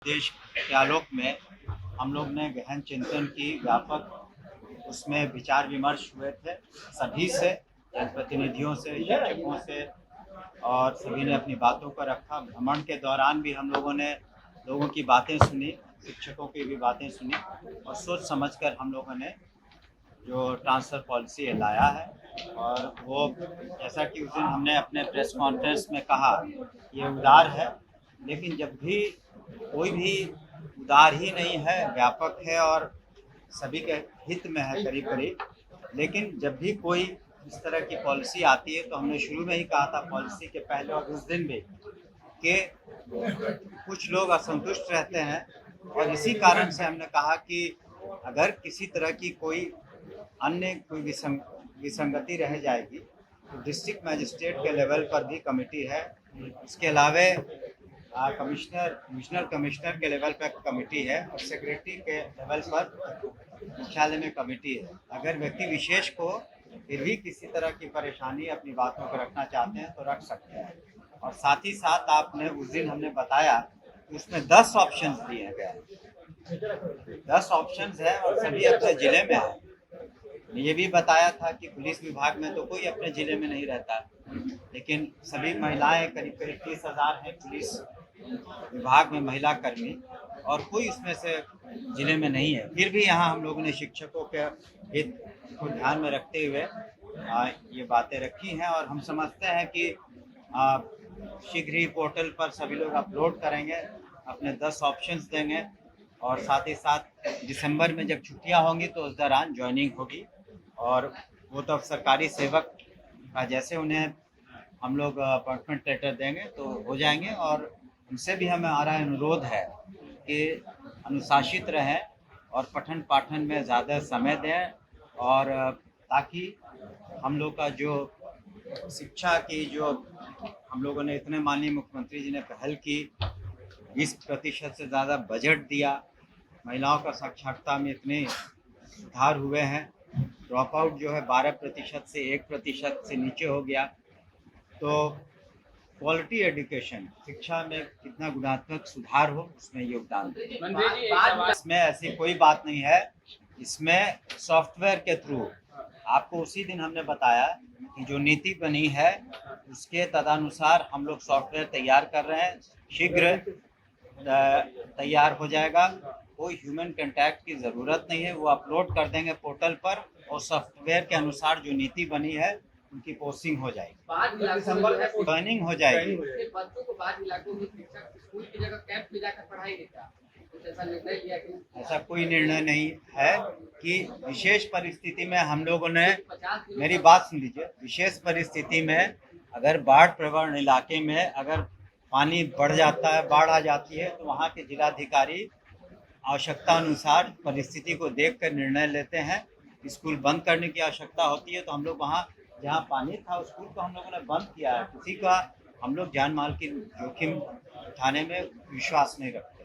देश के आलोक में हम लोग ने गहन चिंतन की, व्यापक उसमें विचार विमर्श हुए थे सभी से, प्रतिनिधियों से, शिक्षकों से, और सभी ने अपनी बातों को रखा। भ्रमण के दौरान भी हम लोगों ने लोगों की बातें सुनी, शिक्षकों की भी बातें सुनी, और सोच समझकर हम लोगों ने जो ट्रांसफ़र पॉलिसी लाया है। और वो जैसा कि उस दिन हमने अपने प्रेस कॉन्फ्रेंस में कहा, ये उदार है, लेकिन जब भी कोई भी उदार ही नहीं है, व्यापक है और सभी के हित में है करीब करीब। लेकिन जब भी कोई इस तरह की पॉलिसी आती है तो हमने शुरू में ही कहा था, पॉलिसी के पहले और उस दिन भी, कि कुछ लोग असंतुष्ट रहते हैं, और इसी कारण से हमने कहा कि अगर किसी तरह की कोई अन्य कोई विसंगति रह जाएगी तो डिस्ट्रिक्ट मजिस्ट्रेट के लेवल पर भी कमेटी है। इसके अलावा डिविजनल कमिश्नर के लेवल पर कमेटी है, और सेक्रेटरी के लेवल पर मुख्यालय में कमेटी है। अगर व्यक्ति विशेष को फिर भी किसी तरह की परेशानी अपनी बातों को रखना चाहते हैं तो रख सकते हैं। और साथ ही साथ आपने उस दिन हमने बताया कि उसमें 10 ऑप्शंस दिए गए हैं, 10 ऑप्शंस है और सभी अपने ज़िले में है। ये भी बताया था कि पुलिस विभाग में तो कोई अपने ज़िले में नहीं रहता, लेकिन सभी महिलाएं करीब करीब 30,000 हैं पुलिस विभाग में महिला कर्मी, और कोई इसमें से ज़िले में नहीं है। फिर भी यहाँ हम लोगों ने शिक्षकों के हित को ध्यान में रखते हुए ये बातें रखी हैं, और हम समझते हैं कि शीघ्र ही पोर्टल पर सभी लोग अपलोड करेंगे, अपने 10 ऑप्शंस देंगे, और साथ ही साथ दिसंबर में जब छुट्टियां होंगी तो उस दौरान ज्वाइनिंग होगी। और वो तो सरकारी सेवक का जैसे उन्हें हम लोग अपॉइंटमेंट लेटर देंगे तो हो जाएंगे। और उनसे भी हमारा अनुरोध है कि अनुशासित रहें और पठन पाठन में ज़्यादा समय दें, और ताकि हम लोग का जो शिक्षा की जो हम लोगों ने इतने माननीय मुख्यमंत्री जी ने पहल की, 20% से ज़्यादा बजट दिया, महिलाओं का साक्षरता में इतने सुधार हुए हैं, ड्रॉप आउट जो है 12% से 1% से नीचे हो गया। तो क्वालिटी एजुकेशन, शिक्षा में कितना गुणात्मक सुधार हो उसमें योगदान दें। इसमें ऐसी कोई बात नहीं है, इसमें सॉफ्टवेयर के थ्रू आपको उसी दिन हमने बताया कि जो नीति बनी है उसके तदनुसार हम लोग सॉफ्टवेयर तैयार कर रहे हैं, शीघ्र तैयार हो जाएगा। कोई ह्यूमन कांटेक्ट की ज़रूरत नहीं है, वो अपलोड कर देंगे पोर्टल पर, और सॉफ्टवेयर के अनुसार जो नीति बनी है उनकी पोस्टिंग हो जाएगी, ज्वाइनिंग हो जाएगी। बच्चों को बाद इलाकों में शिक्षक स्कूल की जगह कैंप में जाकर पढ़ाई देता, कुछ ऐसा निर्णय लिया कि ऐसा कोई निर्णय नहीं है कि विशेष परिस्थिति में हम लोगों ने, मेरी बात सुन लीजिए, विशेष परिस्थिति में अगर बाढ़ प्रवण इलाके में अगर पानी बढ़ जाता है, बाढ़ आ जाती है, तो वहाँ के जिलाधिकारी आवश्यकता अनुसार परिस्थिति को देखकर निर्णय लेते हैं। स्कूल बंद करने की आवश्यकता होती है तो हम लोग वहाँ जहाँ पानी था उस स्कूल को हम लोगों ने बंद किया है। किसी का हम लोग जान माल की जोखिम उठाने में विश्वास नहीं रखते।